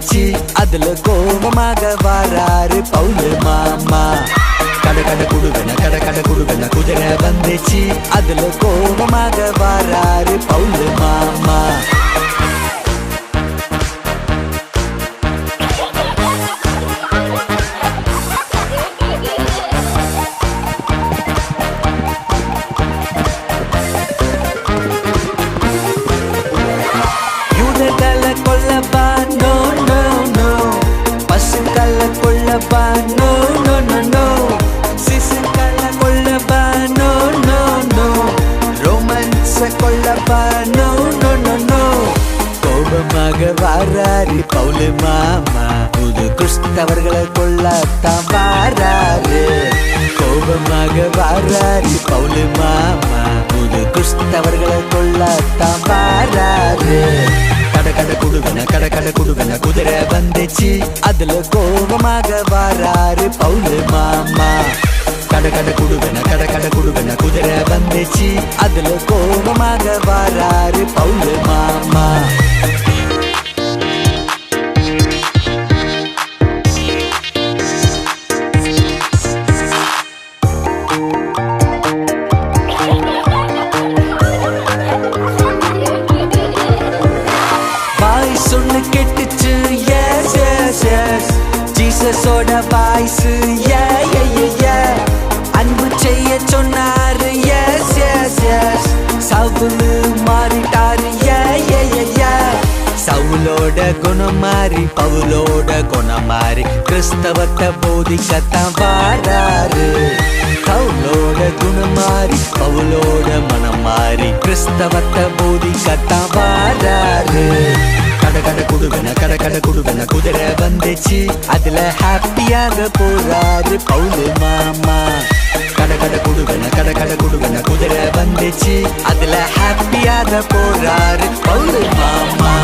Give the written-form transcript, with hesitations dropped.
வந்துச்சு அதுல கோபமாக வாராரு பவுல் மாமா. கட கட குடுவன குதிரை வந்துச்சு அதுல கோபமாக வாராரு பவுல் மாமா. யூதர்களை கொல்லப்பா நோ நோ நோ, பசுக்களை கொல்லப்பா நோ நோ நோ நோ, சிசுக்களை கொல்லப்பா நோ நோ நோ, ரோமன்ஸை கொல்லப்பா நோ நோ நோ நோ. கோபமாக வாராரு பவுல் மாமா, புது கிறிஸ்தவர்களை கொல்லத்தான் வாராரு. கோபமாக வாராரு பவுல் மாமா, புது கிறிஸ்தவர்களை கொல்லத்தான் வாராரு. கட கட குடுவன குதிரை வந்துச்சு அதுல கோபமாக வாராரு பவுல் மாமா. கட கட குடுவன குதிரை வந்துச்சு அதுல கோபமாக வாராரு பவுல் மாமா. சொன்னு கெட்டுச்சு yes yes yes, ஜீசஸோட voice yeah yeah yeah yeah, அன்பு செய்ய சொன்னாரு yes yes yes, சவுலு மாறிட்டாரு yeah yeah yeah yeah. சவுலோட குணம் மாறி பவுலோட குணம் மாறி கிறிஸ்தவத்தை போதிக்கத்தான் வாராரு. சவுலோட குணம் மாறி பவுலோட மனம் மாறி கிறிஸ்தவத்தை போதிக்கத்தான் வாராரு. கட கட குடுவன குதிரை வந்துச்சு அதுல ஹாப்பியாக போறாரு பவுல் மாமா. கட கட குடுவன குதிரை வந்துச்சு அதுல ஹாப்பியாக போறாரு பவுல் மாமா.